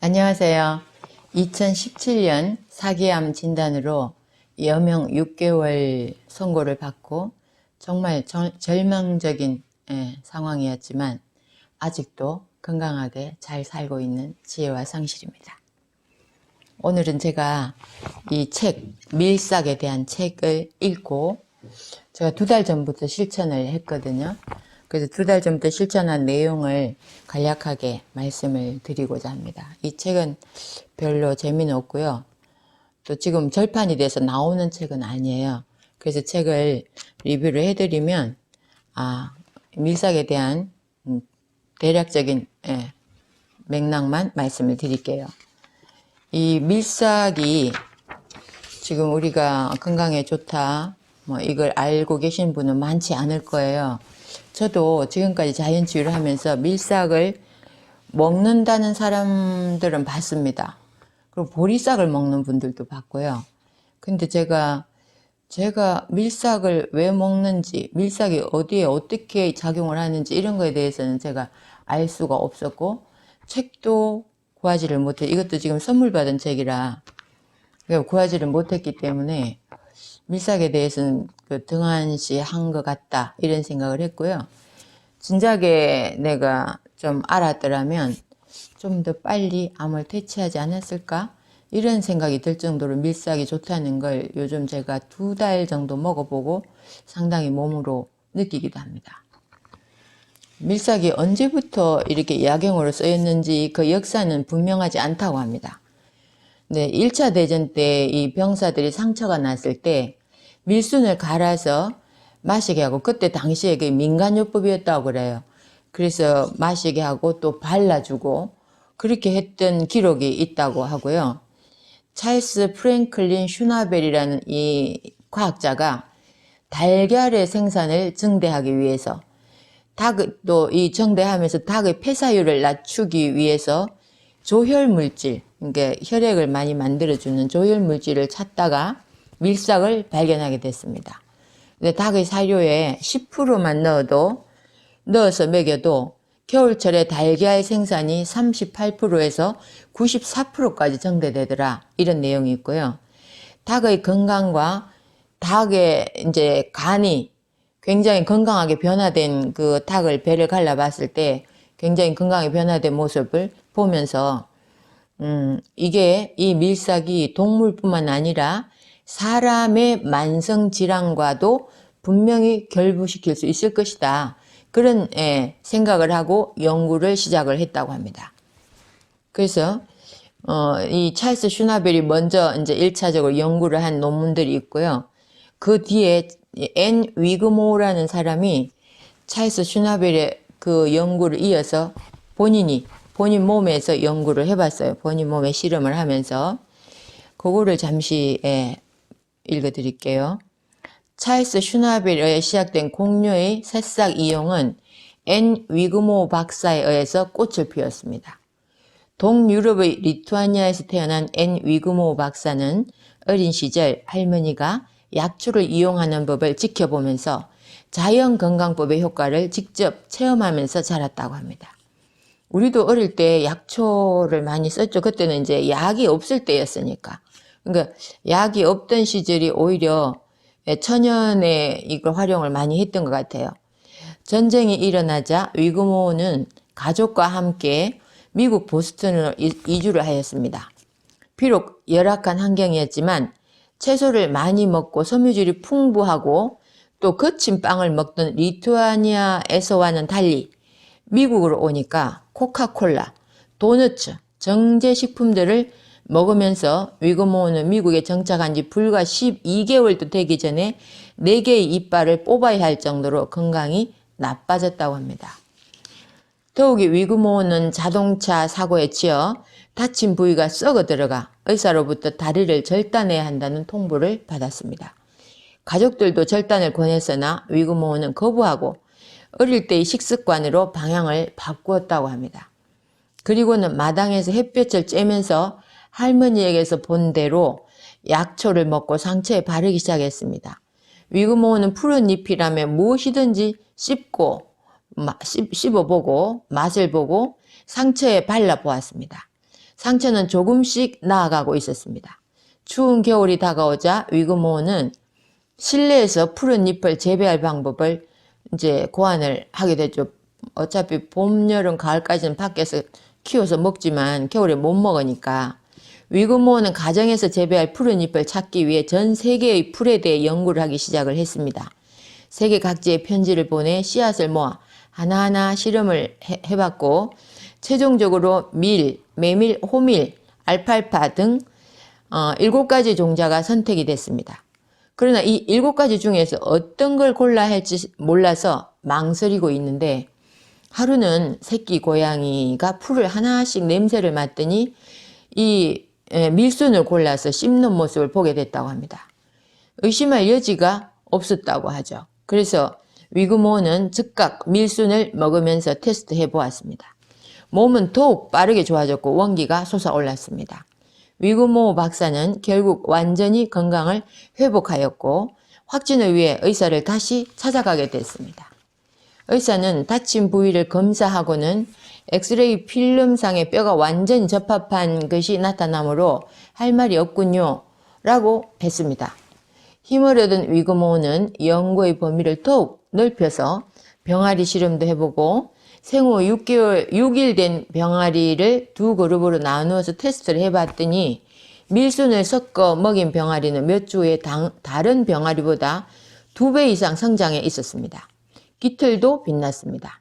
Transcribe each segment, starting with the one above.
안녕하세요. 2017년 사기암 진단으로 여명 6개월 선고를 받고 정말 절망적인 상황이었지만 아직도 건강하게 잘 살고 있는 지혜와 상실입니다. 오늘은 제가 이 책, 밀싹에 대한 책을 읽고 제가 2달 전부터 실천을 했거든요. 그래서 2달 전부터 실천한 내용을 간략하게 말씀을 드리고자 합니다. 이 책은 별로 재미는 없고요. 또 지금 절판이 돼서 나오는 책은 아니에요. 그래서 책을 리뷰를 해드리면 밀싹에 대한 대략적인 맥락만 말씀을 드릴게요. 이 밀싹이 지금 우리가 건강에 좋다 이걸 알고 계신 분은 많지 않을 거예요. 저도 지금까지 자연치유를 하면서 밀싹을 먹는다는 사람들은 봤습니다. 그리고 보리싹을 먹는 분들도 봤고요. 근데 제가 밀싹을 왜 먹는지, 밀싹이 어디에 어떻게 작용을 하는지 이런 거에 대해서는 제가 알 수가 없었고 책도 구하지를 못해. 이것도 지금 선물 받은 책이라 구하지를 못했기 때문에 밀싹에 대해서는 등한시한 것 같다 이런 생각을 했고요. 진작에 내가 좀 알았더라면 좀 더 빨리 암을 퇴치하지 않았을까 이런 생각이 들 정도로 밀싹이 좋다는 걸 요즘 제가 2달 정도 먹어보고 상당히 몸으로 느끼기도 합니다. 밀싹이 언제부터 이렇게 약용으로 쓰였는지 그 역사는 분명하지 않다고 합니다. 네, 1차 대전 때 이 병사들이 상처가 났을 때 밀순을 갈아서 마시게 하고, 그때 당시에 그 민간요법이었다고 그래요. 그래서 마시게 하고 또 발라주고 그렇게 했던 기록이 있다고 하고요. 찰스 프랭클린 슈나벨이라는 이 과학자가 달걀의 생산을 증대하기 위해서 또 이 증대하면서 닭의 폐사율을 낮추기 위해서 조혈물질, 그러니까 혈액을 많이 만들어주는 조혈물질을 찾다가 밀싹을 발견하게 됐습니다. 근데 닭의 사료에 10%만 넣어서 먹여도 겨울철에 달걀 생산이 38%에서 94%까지 증대되더라. 이런 내용이 있고요. 닭의 건강과 닭의 이제 간이 굉장히 건강하게 변화된 그 닭을 배를 갈라봤을 때 굉장히 건강하게 변화된 모습을 보면서 이게 이 밀싹이 동물뿐만 아니라 사람의 만성질환과도 분명히 결부시킬 수 있을 것이다. 그런 생각을 하고 연구를 시작을 했다고 합니다. 그래서 이 찰스 슈나벨이 먼저 이제 1차적으로 연구를 한 논문들이 있고요. 그 뒤에 앤 위그모라는 사람이 찰스 슈나벨의 그 연구를 이어서 본인 몸에서 연구를 해봤어요. 본인 몸에 실험을 하면서 그거를 잠시 읽어드릴게요. 찰스 슈나벨에 의해 시작된 공료의 새싹 이용은 앤 위그모 박사에 의해서 꽃을 피웠습니다. 동유럽의 리투아니아에서 태어난 앤 위그모 박사는 어린 시절 할머니가 약초를 이용하는 법을 지켜보면서 자연건강법의 효과를 직접 체험하면서 자랐다고 합니다. 우리도 어릴 때 약초를 많이 썼죠. 그때는 이제 약이 없을 때였으니까. 그러니까 약이 없던 시절이 오히려 천연의 이걸 활용을 많이 했던 것 같아요. 전쟁이 일어나자 위그모는 가족과 함께 미국 보스턴으로 이주를 하였습니다. 비록 열악한 환경이었지만 채소를 많이 먹고 섬유질이 풍부하고 또 거친 빵을 먹던 리투아니아에서와는 달리 미국으로 오니까 코카콜라, 도너츠, 정제식품들을 먹으면서 위그모는 미국에 정착한 지 불과 12개월도 되기 전에 4개의 이빨을 뽑아야 할 정도로 건강이 나빠졌다고 합니다. 더욱이 위그모는 자동차 사고에 치여 다친 부위가 썩어 들어가 의사로부터 다리를 절단해야 한다는 통보를 받았습니다. 가족들도 절단을 권했으나 위그모는 거부하고 어릴 때의 식습관으로 방향을 바꾸었다고 합니다. 그리고는 마당에서 햇볕을 쬐면서 할머니에게서 본 대로 약초를 먹고 상처에 바르기 시작했습니다. 위그모는 푸른 잎이라면 무엇이든지 씹어보고 맛을 보고 상처에 발라보았습니다. 상처는 조금씩 나아가고 있었습니다. 추운 겨울이 다가오자 위그모어는 실내에서 푸른 잎을 재배할 방법을 이제 고안을 하게 됐죠. 어차피 봄, 여름, 가을까지는 밖에서 키워서 먹지만 겨울에 못 먹으니까 위그모어는 가정에서 재배할 푸른 잎을 찾기 위해 전 세계의 풀에 대해 연구를 하기 시작을 했습니다. 세계 각지에 편지를 보내 씨앗을 모아 하나하나 실험을 해봤고 최종적으로 밀, 메밀, 호밀, 알팔파 등 7가지 종자가 선택이 됐습니다. 그러나 이 7가지 중에서 어떤 걸 골라야 할지 몰라서 망설이고 있는데 하루는 새끼 고양이가 풀을 하나씩 냄새를 맡더니 이 밀순을 골라서 씹는 모습을 보게 됐다고 합니다. 의심할 여지가 없었다고 하죠. 그래서 위그모어는 즉각 밀순을 먹으면서 테스트해 보았습니다. 몸은 더욱 빠르게 좋아졌고 원기가 솟아올랐습니다. 위그모어 박사는 결국 완전히 건강을 회복하였고 확진을 위해 의사를 다시 찾아가게 됐습니다. 의사는 다친 부위를 검사하고는 엑스레이 필름상의 뼈가 완전히 접합한 것이 나타나므로 할 말이 없군요 라고 했습니다. 힘을 얻은 위그모어는 연구의 범위를 더욱 넓혀서 병아리 실험도 해보고 생후 6일 된 병아리를 2그룹으로 나누어서 테스트를 해봤더니 밀순을 섞어 먹인 병아리는 몇 주 후에 다른 병아리보다 2배 이상 성장해 있었습니다. 깃털도 빛났습니다.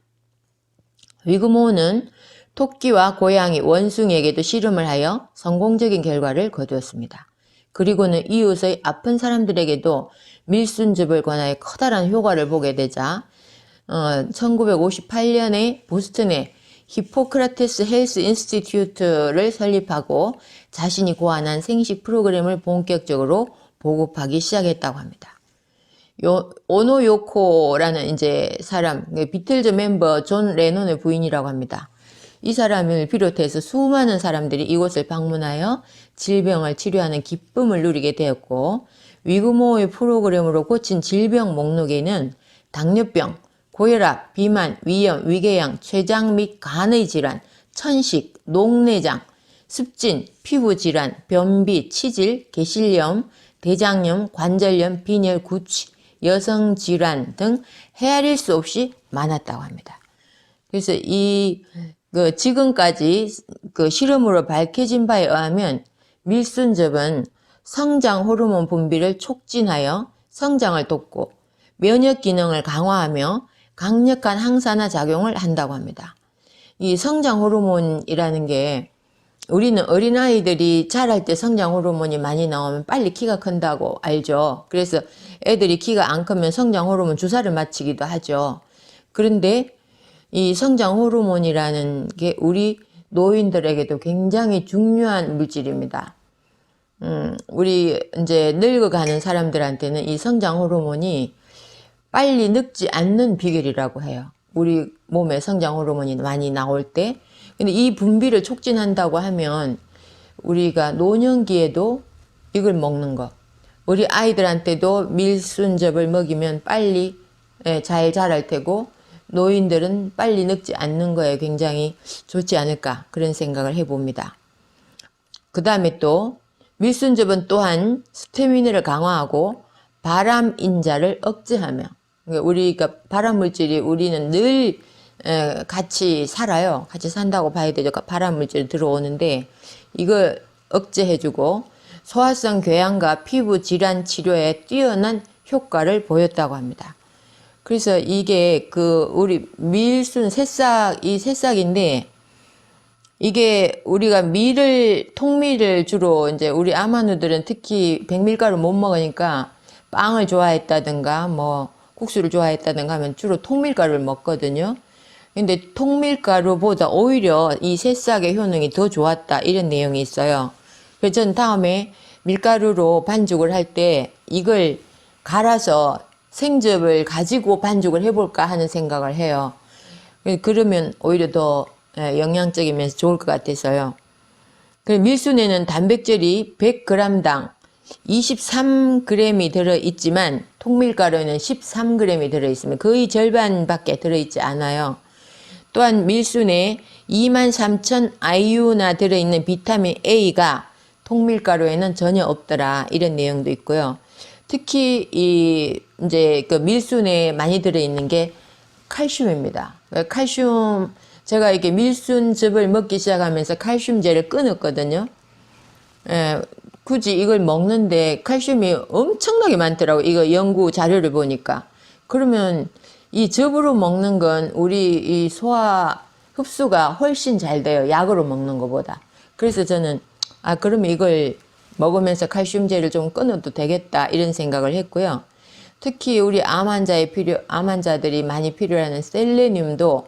위그모어는 토끼와 고양이, 원숭이에게도 실험을 하여 성공적인 결과를 거두었습니다. 그리고는 이웃의 아픈 사람들에게도 밀순즙을 권하여 커다란 효과를 보게 되자 1958년에 보스턴에 히포크라테스 헬스 인스티튜트를 설립하고 자신이 고안한 생식 프로그램을 본격적으로 보급하기 시작했다고 합니다. 오노 요코라는 이제 사람, 비틀즈 멤버 존 레논의 부인이라고 합니다. 이 사람을 비롯해서 수많은 사람들이 이곳을 방문하여 질병을 치료하는 기쁨을 누리게 되었고 위그모어의 프로그램으로 고친 질병 목록에는 당뇨병, 고혈압, 비만, 위염, 위궤양, 췌장 및 간의 질환, 천식, 녹내장, 습진, 피부질환, 변비, 치질, 개실염, 대장염, 관절염, 빈혈, 구취, 여성질환 등 헤아릴 수 없이 많았다고 합니다. 그래서 지금까지 실험으로 밝혀진 바에 의하면 밀순즙은 성장 호르몬 분비를 촉진하여 성장을 돕고 면역 기능을 강화하며 강력한 항산화 작용을 한다고 합니다. 이 성장 호르몬이라는 게 우리는 어린아이들이 자랄 때 성장 호르몬이 많이 나오면 빨리 키가 큰다고 알죠. 그래서 애들이 키가 안 크면 성장 호르몬 주사를 맞히기도 하죠. 그런데 이 성장 호르몬이라는 게 우리 노인들에게도 굉장히 중요한 물질입니다. 우리 이제 늙어가는 사람들한테는 이 성장 호르몬이 빨리 늙지 않는 비결이라고 해요. 우리 몸에 성장 호르몬이 많이 나올 때. 근데 이 분비를 촉진한다고 하면 우리가 노년기에도 이걸 먹는 거, 우리 아이들한테도 밀순즙을 먹이면 빨리 잘 자랄 테고 노인들은 빨리 늙지 않는 거에 굉장히 좋지 않을까 그런 생각을 해봅니다. 그 다음에 또 밀순즙은 또한 스태미나를 강화하고 발암 인자를 억제하며 우리가 발암 물질이 우리는 늘 같이 살아요. 같이 산다고 봐야 되죠. 발암 물질이 들어오는데 이걸 억제해주고 소화성 궤양과 피부 질환 치료에 뛰어난 효과를 보였다고 합니다. 그래서 이게 우리 밀순 이 새싹인데 이게 우리가 통밀을 주로 이제 우리 아마누들은 특히 백밀가루 못 먹으니까 빵을 좋아했다든가 뭐 국수를 좋아했다든가 하면 주로 통밀가루를 먹거든요. 근데 통밀가루보다 오히려 이 새싹의 효능이 더 좋았다 이런 내용이 있어요. 그래서 전 다음에 밀가루로 반죽을 할 때 이걸 갈아서 생즙을 가지고 반죽을 해볼까 하는 생각을 해요. 그러면 오히려 더 영양적이면서 좋을 것 같아서요. 밀순에는 단백질이 100g당 23g이 들어있지만 통밀가루에는 13g이 들어있으면 거의 절반밖에 들어있지 않아요. 또한 밀순에 23,000 IU나 들어있는 비타민 A가 통밀가루에는 전혀 없더라. 이런 내용도 있고요. 특히 이제 그 밀순에 많이 들어있는 게 칼슘입니다. 칼슘, 제가 이렇게 밀순즙을 먹기 시작하면서 칼슘제를 끊었거든요. 굳이 이걸 먹는데 칼슘이 엄청나게 많더라고. 이거 연구 자료를 보니까. 그러면 이 즙으로 먹는 건 우리 이 소화 흡수가 훨씬 잘 돼요. 약으로 먹는 것보다. 그래서 저는 그러면 이걸 먹으면서 칼슘제를 좀 끊어도 되겠다 이런 생각을 했고요. 특히 우리 암 환자들이 많이 필요로 셀레늄도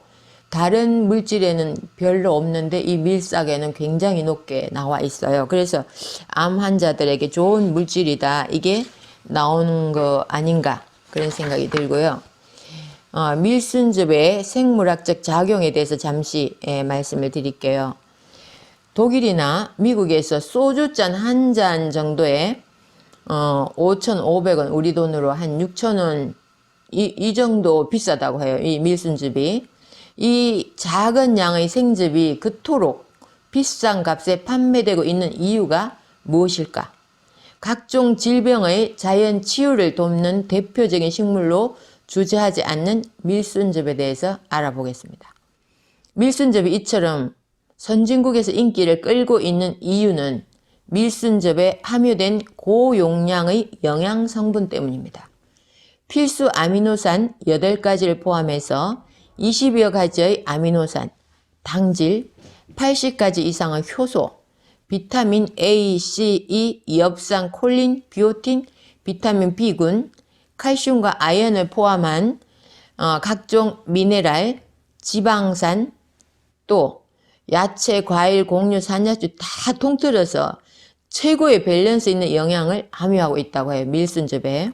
다른 물질에는 별로 없는데 이 밀싹에는 굉장히 높게 나와 있어요. 그래서 암 환자들에게 좋은 물질이다. 이게 나오는 거 아닌가 그런 생각이 들고요. 밀순즙의 생물학적 작용에 대해서 잠시 말씀을 드릴게요. 독일이나 미국에서 소주잔 한 잔 정도에 5,500원, 우리 돈으로 한 6,000원 이 정도 비싸다고 해요. 이 밀순즙이. 이 작은 양의 생즙이 그토록 비싼 값에 판매되고 있는 이유가 무엇일까? 각종 질병의 자연 치유를 돕는 대표적인 식물로 주저하지 않는 밀순즙에 대해서 알아보겠습니다. 밀순즙이 이처럼 선진국에서 인기를 끌고 있는 이유는 밀순즙에 함유된 고용량의 영양 성분 때문입니다. 필수 아미노산 8가지를 포함해서 20여 가지의 아미노산, 당질, 80가지 이상의 효소, 비타민 A, C, E, 엽산, 콜린, 비오틴, 비타민 B군, 칼슘과 아연을 포함한 각종 미네랄, 지방산, 또 야채, 과일, 곡류, 산야채 다 통틀어서 최고의 밸런스 있는 영양을 함유하고 있다고 해요. 밀순즙에.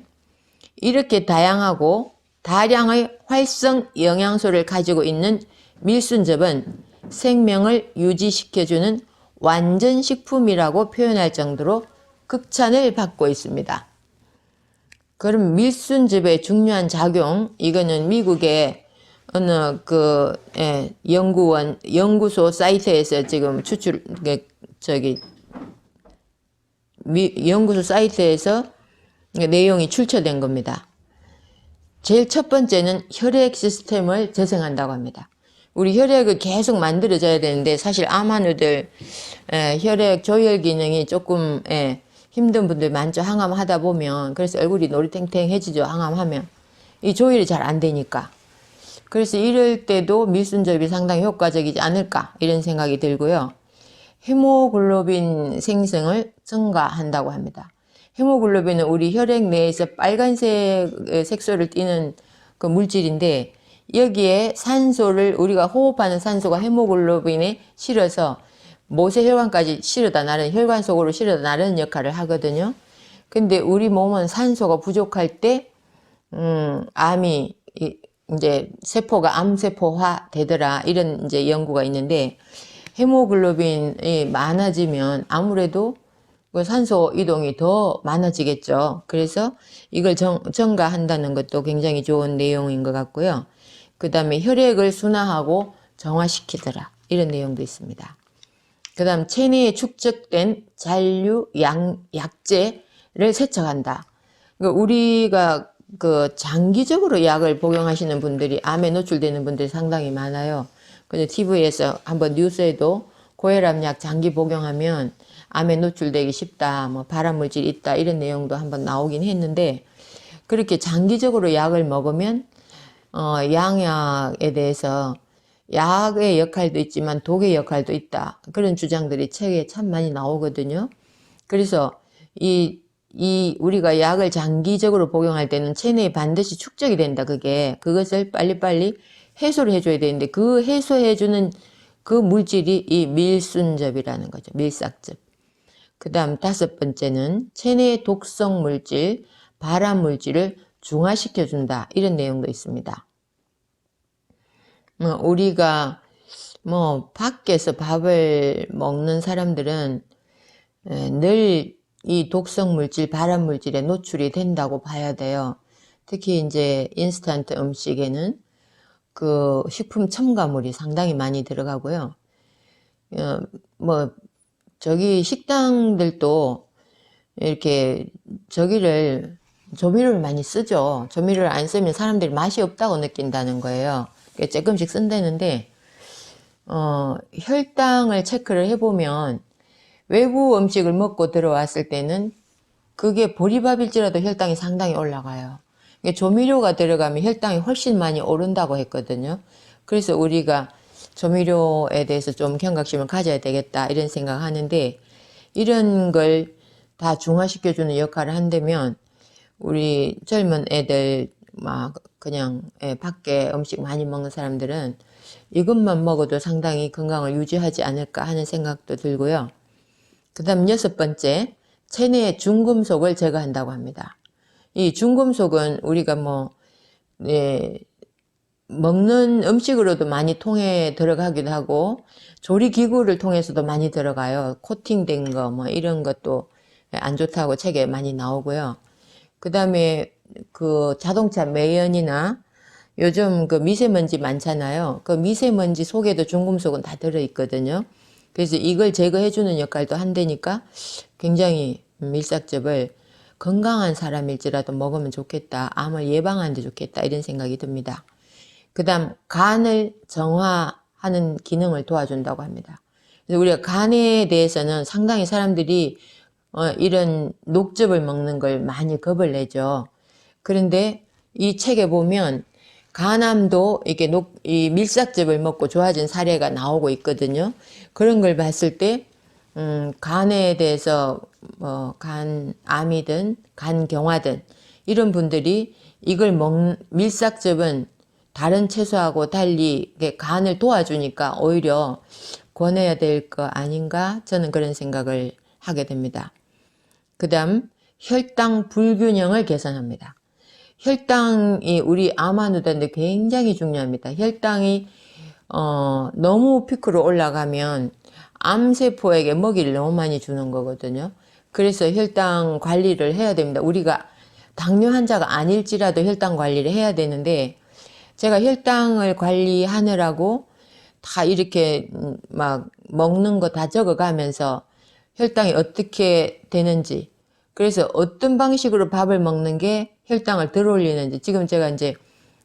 이렇게 다양하고 다량의 활성 영양소를 가지고 있는 밀순즙은 생명을 유지시켜주는 완전식품이라고 표현할 정도로 극찬을 받고 있습니다. 그럼 밀순즙의 중요한 작용, 이거는 미국의 어느 연구소 사이트에서 지금 연구소 사이트에서 내용이 출처된 겁니다. 제일 첫 번째는 혈액 시스템을 재생한다고 합니다. 우리 혈액을 계속 만들어져야 되는데 사실 암환우들 혈액 조혈 기능이 조금 힘든 분들 많죠. 항암하다 보면. 그래서 얼굴이 노리탱탱해지죠. 항암하면. 이 조혈이 잘 안 되니까. 그래서 이럴 때도 밀순즙이 상당히 효과적이지 않을까 이런 생각이 들고요. 헤모글로빈 생성을 증가한다고 합니다. 헤모글로빈은 우리 혈액 내에서 빨간색 색소를 띠는 그 물질인데 여기에 산소를 우리가 호흡하는 산소가 헤모글로빈에 실어서 모세혈관까지 실어다 나르는 혈관 속으로 실어다 나르는 역할을 하거든요. 근데 우리 몸은 산소가 부족할 때 암이 이제 세포가 암세포화 되더라 이런 이제 연구가 있는데 헤모글로빈이 많아지면 아무래도 그 산소 이동이 더 많아지겠죠. 그래서 이걸 증가한다는 것도 굉장히 좋은 내용인 것 같고요. 그 다음에 혈액을 순화하고 정화시키더라 이런 내용도 있습니다. 그 다음 체내에 축적된 잔류 약제를 세척한다. 그러니까 우리가 장기적으로 약을 복용하시는 분들이 암에 노출되는 분들이 상당히 많아요. 근데 TV에서 한번 뉴스에도 고혈압약 장기 복용하면 암에 노출되기 쉽다, 뭐 발암물질이 있다 이런 내용도 한번 나오긴 했는데 그렇게 장기적으로 약을 먹으면 양약에 대해서 약의 역할도 있지만 독의 역할도 있다 그런 주장들이 책에 참 많이 나오거든요. 그래서 우리가 약을 장기적으로 복용할 때는 체내에 반드시 축적이 된다. 그것을 빨리빨리 해소를 해줘야 되는데 그 해소해주는 그 물질이 이 밀순즙이라는 거죠. 밀싹즙. 그 다음 5번째는 체내의 독성 물질, 발암 물질을 중화시켜준다. 이런 내용도 있습니다. 우리가 밖에서 밥을 먹는 사람들은 늘 이 독성 물질, 발암 물질에 노출이 된다고 봐야 돼요. 특히 이제 인스턴트 음식에는 그 식품 첨가물이 상당히 많이 들어가고요. 뭐 저기 식당들도 이렇게 저기를 조미료를 많이 쓰죠. 조미료를 안 쓰면 사람들이 맛이 없다고 느낀다는 거예요. 조금씩 쓴다는데 혈당을 체크를 해보면 외부 음식을 먹고 들어왔을 때는 그게 보리밥일지라도 혈당이 상당히 올라가요. 조미료가 들어가면 혈당이 훨씬 많이 오른다고 했거든요. 그래서 우리가 조미료에 대해서 좀 경각심을 가져야 되겠다 이런 생각하는데, 이런 걸 다 중화시켜주는 역할을 한다면 우리 젊은 애들 막 그냥 밖에 음식 많이 먹는 사람들은 이것만 먹어도 상당히 건강을 유지하지 않을까 하는 생각도 들고요. 그 다음 6번째, 체내의 중금속을 제거한다고 합니다. 이 중금속은 우리가 먹는 음식으로도 많이 통에 들어가기도 하고 조리기구를 통해서도 많이 들어가요. 코팅된 거 이런 것도 안 좋다고 책에 많이 나오고요. 그 다음에 그 자동차 매연이나 요즘 그 미세먼지 많잖아요. 그 미세먼지 속에도 중금속은 다 들어있거든요. 그래서 이걸 제거해주는 역할도 한다니까 굉장히 밀싹즙을 건강한 사람일지라도 먹으면 좋겠다. 암을 예방하는 데 좋겠다. 이런 생각이 듭니다. 그 다음 간을 정화하는 기능을 도와준다고 합니다. 그래서 우리가 간에 대해서는 상당히 사람들이 이런 녹즙을 먹는 걸 많이 겁을 내죠. 그런데 이 책에 보면 간암도 이렇게 이 밀싹즙을 먹고 좋아진 사례가 나오고 있거든요. 그런 걸 봤을 때 간에 대해서 간암이든 간경화든 이런 분들이 이걸 밀싹즙은 다른 채소하고 달리 간을 도와주니까 오히려 권해야 될 거 아닌가, 저는 그런 생각을 하게 됩니다. 그 다음 혈당 불균형을 개선합니다. 혈당이 우리 암 환자들한테 굉장히 중요합니다. 혈당이 너무 피크로 올라가면 암세포에게 먹이를 너무 많이 주는 거거든요. 그래서 혈당 관리를 해야 됩니다. 우리가 당뇨 환자가 아닐지라도 혈당 관리를 해야 되는데, 제가 혈당을 관리하느라고 다 이렇게 막 먹는 거 다 적어가면서 혈당이 어떻게 되는지, 그래서 어떤 방식으로 밥을 먹는 게 혈당을 덜 올리는지, 지금 제가 이제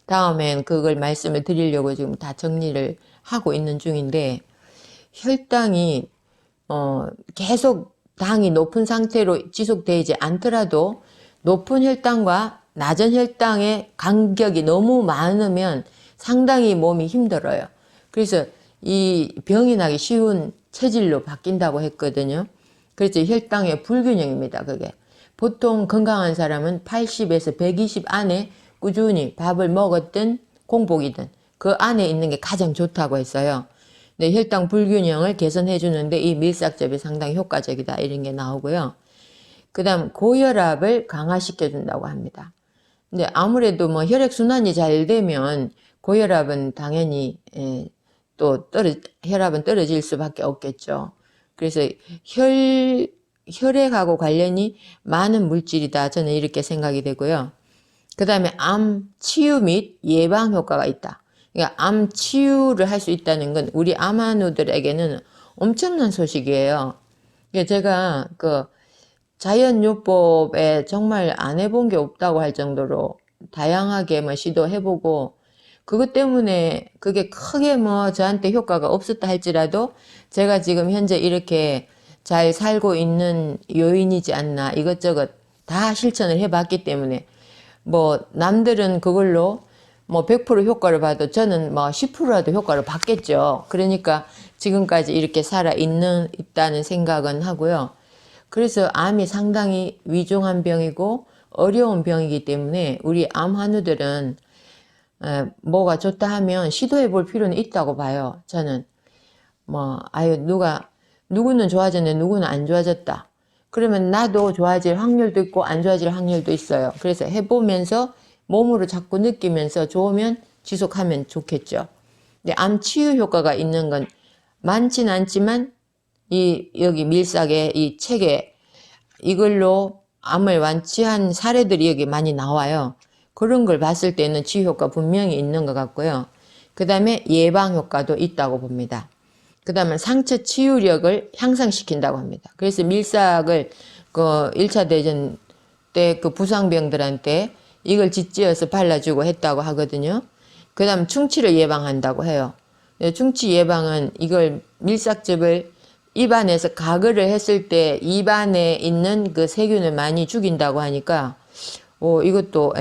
다음엔 그걸 말씀을 드리려고 지금 다 정리를 하고 있는 중인데, 혈당이 계속 당이 높은 상태로 지속되지 않더라도 높은 혈당과 낮은 혈당의 간격이 너무 많으면 상당히 몸이 힘들어요. 그래서 이 병이 나기 쉬운 체질로 바뀐다고 했거든요. 그래서 혈당의 불균형입니다. 그게 보통 건강한 사람은 80에서 120 안에 꾸준히 밥을 먹었든 공복이든 그 안에 있는 게 가장 좋다고 했어요. 네, 혈당 불균형을 개선해 주는데 이 밀싹즙이 상당히 효과적이다 이런 게 나오고요. 그 다음 고혈압을 강화시켜 준다고 합니다. 근데 아무래도 혈액순환이 잘 되면 고혈압은 당연히 또 혈압은 떨어질 수밖에 없겠죠. 그래서 혈액하고 관련이 많은 물질이다, 저는 이렇게 생각이 되고요. 그 다음에 암 치유 및 예방 효과가 있다. 그러니까 암 치유를 할 수 있다는 건 우리 암환우들에게는 엄청난 소식이에요. 제가 그 자연요법에 정말 안 해본 게 없다고 할 정도로 다양하게 시도해보고, 그것 때문에 그게 크게 저한테 효과가 없었다 할지라도 제가 지금 현재 이렇게 잘 살고 있는 요인이지 않나, 이것저것 다 실천을 해봤기 때문에 남들은 그걸로 100% 효과를 봐도 저는 10%라도 효과를 받겠죠. 그러니까 지금까지 이렇게 있다는 생각은 하고요. 그래서 암이 상당히 위중한 병이고 어려운 병이기 때문에 우리 암 환우들은 뭐가 좋다 하면 시도해 볼 필요는 있다고 봐요. 저는 누구는 좋아졌는데 누구는 안 좋아졌다. 그러면 나도 좋아질 확률도 있고 안 좋아질 확률도 있어요. 그래서 해보면서 몸으로 자꾸 느끼면서 좋으면 지속하면 좋겠죠. 근데 암 치유 효과가 있는 건 많진 않지만 여기 밀싹의 이 책에 이걸로 암을 완치한 사례들이 여기 많이 나와요. 그런 걸 봤을 때는 치유 효과 분명히 있는 것 같고요. 그 다음에 예방 효과도 있다고 봅니다. 그 다음에 상처 치유력을 향상시킨다고 합니다. 그래서 밀싹을 그 1차 대전 때 그 부상병들한테 이걸 짓지어서 발라주고 했다고 하거든요. 그 다음 충치를 예방한다고 해요. 충치 예방은 이걸 밀싹즙을 입안에서 가글을 했을 때 입안에 있는 그 세균을 많이 죽인다고 하니까 이것도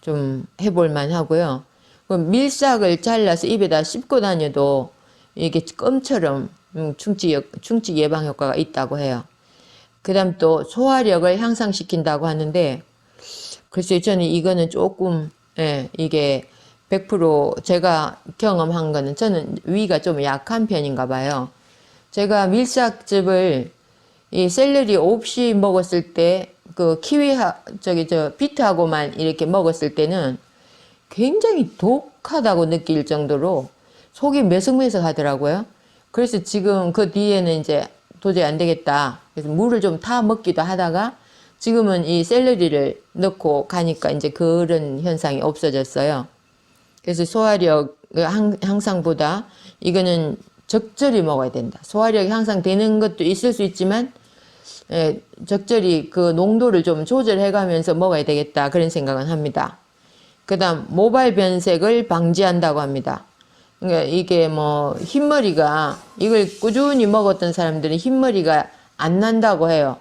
좀 해볼 만하고요. 밀싹을 잘라서 입에다 씹고 다녀도 이게 껌처럼 충치 예방 효과가 있다고 해요. 그 다음 또 소화력을 향상시킨다고 하는데 글쎄요, 저는 이거는 조금 이게 100% 제가 경험한 거는 저는 위가 좀 약한 편인가 봐요. 제가 밀싹즙을 이 샐러리 없이 먹었을 때 그 비트하고만 이렇게 먹었을 때는 굉장히 독하다고 느낄 정도로 속이 메석메석 하더라고요. 그래서 지금 그 뒤에는 이제 도저히 안 되겠다. 그래서 물을 좀 타 먹기도 하다가 지금은 이 샐러리를 넣고 가니까 이제 그런 현상이 없어졌어요. 그래서 소화력 향상보다 이거는 적절히 먹어야 된다. 소화력 향상되는 것도 있을 수 있지만 적절히 그 농도를 좀 조절해 가면서 먹어야 되겠다. 그런 생각은 합니다. 그 다음 모발 변색을 방지한다고 합니다. 그러니까 이게 뭐 흰머리가 이걸 꾸준히 먹었던 사람들은 흰머리가 안 난다고 해요.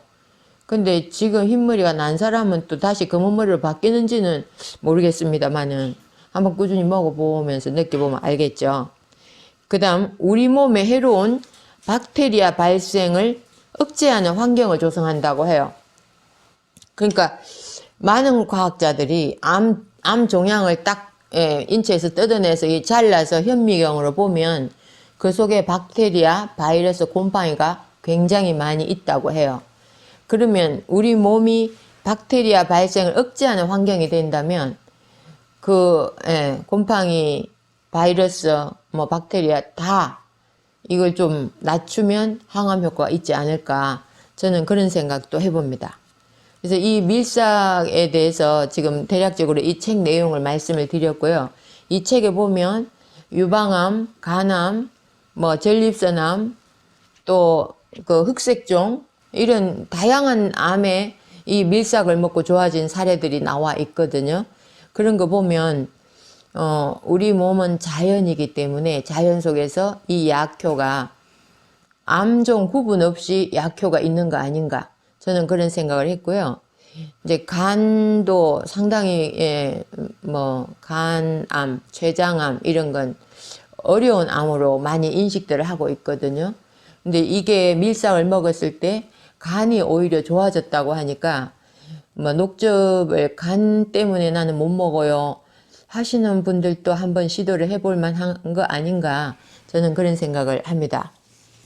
근데 지금 흰머리가 난 사람은 또 다시 검은 머리로 바뀌는지는 모르겠습니다만은 한번 꾸준히 먹어보면서 느껴보면 알겠죠. 그 다음 우리 몸에 해로운 박테리아 발생을 억제하는 환경을 조성한다고 해요. 그러니까 많은 과학자들이 암 종양을 딱 인체에서 뜯어내서 잘라서 현미경으로 보면 그 속에 박테리아, 바이러스, 곰팡이가 굉장히 많이 있다고 해요. 그러면 우리 몸이 박테리아 발생을 억제하는 환경이 된다면 곰팡이, 바이러스, 뭐 박테리아 다 이걸 좀 낮추면 항암 효과가 있지 않을까 저는 그런 생각도 해봅니다. 그래서 이 밀싹에 대해서 지금 대략적으로 이 책 내용을 말씀을 드렸고요. 이 책에 보면 유방암, 간암, 뭐 전립선암, 또 그 흑색종 이런 다양한 암에 이 밀싹을 먹고 좋아진 사례들이 나와 있거든요. 그런 거 보면 우리 몸은 자연이기 때문에 자연 속에서 이 약효가 암종 구분 없이 약효가 있는 거 아닌가 저는 그런 생각을 했고요. 이제 간도 상당히 뭐 간암, 췌장암 이런 건 어려운 암으로 많이 인식들을 하고 있거든요. 근데 이게 밀싹을 먹었을 때 간이 오히려 좋아졌다고 하니까 뭐 녹즙을 간 때문에 나는 못 먹어요 하시는 분들도 한번 시도를 해볼 만한 거 아닌가 저는 그런 생각을 합니다.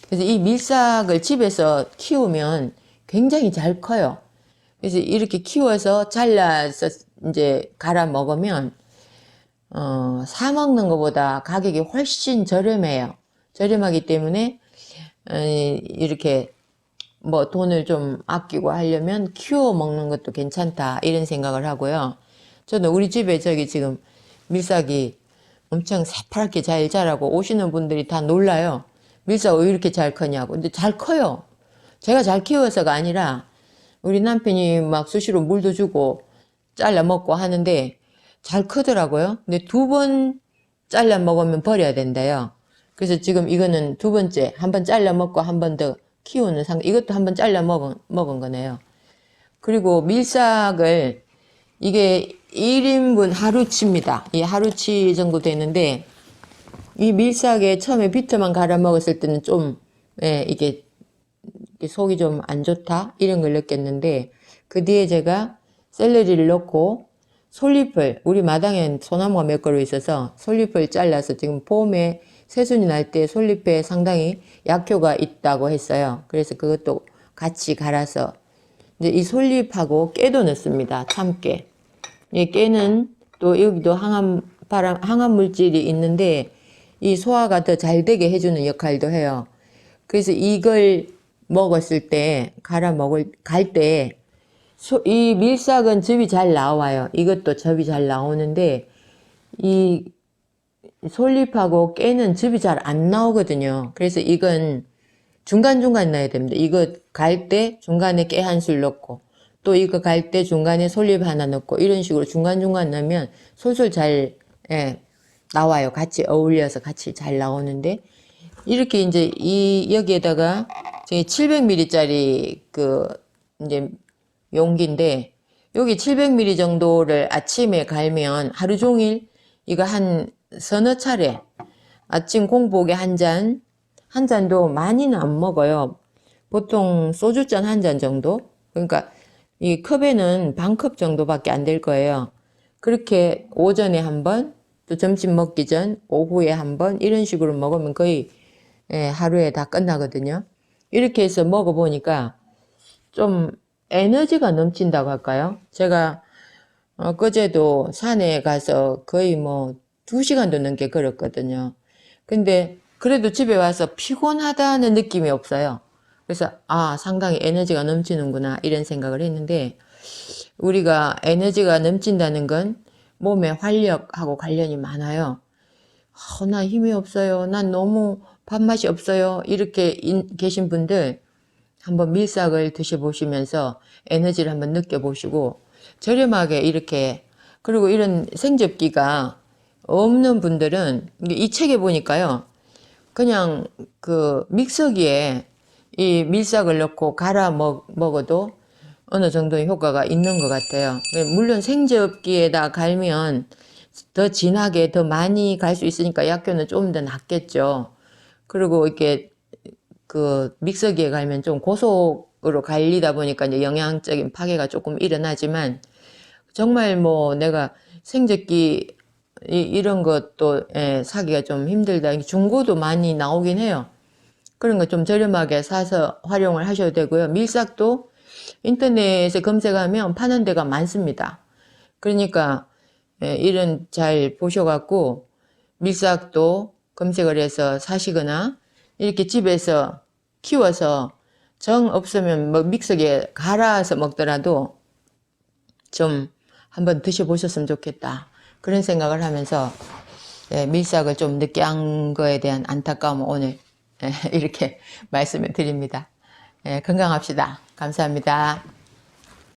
그래서 이 밀싹을 집에서 키우면 굉장히 잘 커요. 그래서 이렇게 키워서 잘라서 이제 갈아 먹으면 사 먹는 것보다 가격이 훨씬 저렴해요. 저렴하기 때문에 이렇게 뭐 돈을 좀 아끼고 하려면 키워 먹는 것도 괜찮다 이런 생각을 하고요. 저는 우리 집에 지금 밀싹이 엄청 새파랗게 잘 자라고 오시는 분들이 다 놀라요. 밀싹 왜 이렇게 잘 크냐고. 근데 잘 커요. 제가 잘 키워서가 아니라 우리 남편이 막 수시로 물도 주고 잘라 먹고 하는데 잘 크더라고요. 근데 2번 잘라 먹으면 버려야 된대요. 그래서 지금 이거는 2번째 한 번 잘라 먹고 한 번 더 키우는 이것도 한 번 잘라 먹은 거네요. 그리고 밀싹을 이게 1인분 하루치입니다. 이 하루치 정도 되는데 이 밀싹에 처음에 비트만 갈아 먹었을 때는 좀 이게 속이 좀 안 좋다 이런 걸 느꼈는데 그 뒤에 제가 샐러리를 넣고 솔잎을 우리 마당엔 소나무가 몇 그루 있어서 솔잎을 잘라서 지금 봄에 새순이 날 때 솔잎에 상당히 약효가 있다고 했어요. 그래서 그것도 같이 갈아서 이제 이 솔잎하고 깨도 넣습니다. 참깨. 이 깨는 또 여기도 항암 물질이 있는데 이 소화가 더 잘 되게 해주는 역할도 해요. 그래서 이걸 먹었을 때 갈 때 이 밀싹은 즙이 잘 나와요. 이것도 즙이 잘 나오는데 이 솔잎하고 깨는 즙이 잘 안 나오거든요. 그래서 이건 중간중간 넣어야 됩니다. 이거 갈 때 중간에 깨 한 술 넣고, 또 이거 갈 때 중간에 솔잎 하나 넣고, 이런 식으로 중간중간 넣으면 솔솔 잘, 예, 나와요. 같이 어울려서 같이 잘 나오는데, 이렇게 이제 여기에다가 저희 700ml짜리 이제 용기인데, 여기 700ml 정도를 아침에 갈면 하루 종일 이거 한 서너 차례, 아침 공복에 한 잔도 많이는 안 먹어요. 보통 소주잔 한 잔 정도? 그러니까 이 컵에는 반 컵 정도밖에 안 될 거예요. 그렇게 오전에 한 번, 또 점심 먹기 전, 오후에 한 번, 이런 식으로 먹으면 거의 하루에 다 끝나거든요. 이렇게 해서 먹어보니까 좀 에너지가 넘친다고 할까요? 제가 그제도 산에 가서 거의 뭐 2시간도 넘게 걸었거든요. 근데 그래도 집에 와서 피곤하다는 느낌이 없어요. 그래서 상당히 에너지가 넘치는구나 이런 생각을 했는데, 우리가 에너지가 넘친다는 건 몸의 활력하고 관련이 많아요. 나 힘이 없어요. 난 너무 밥맛이 없어요. 이렇게 계신 분들 한번 밀싹을 드셔보시면서 에너지를 한번 느껴보시고, 저렴하게 이렇게, 그리고 이런 생접기가 없는 분들은 이 책에 보니까요, 그냥 믹서기에 이 밀싹을 넣고 갈아 먹어도 어느 정도의 효과가 있는 것 같아요. 물론 생접기에다 갈면 더 진하게 더 많이 갈 수 있으니까 약효는 좀 더 낫겠죠. 그리고 이렇게 믹서기에 갈면 좀 고속으로 갈리다 보니까 이제 영양적인 파괴가 조금 일어나지만, 정말 뭐 내가 생접기 이런 것도 사기가 좀 힘들다. 중고도 많이 나오긴 해요. 그런 거 좀 저렴하게 사서 활용을 하셔도 되고요. 밀싹도 인터넷에 검색하면 파는 데가 많습니다. 그러니까 이런 잘 보셔갖고 밀싹도 검색을 해서 사시거나, 이렇게 집에서 키워서 정 없으면 뭐 믹서기에 갈아서 먹더라도 좀 한번 드셔보셨으면 좋겠다. 그런 생각을 하면서 밀싹을 좀 늦게 한 거에 대한 안타까움을 오늘 이렇게 말씀을 드립니다. 건강합시다. 감사합니다.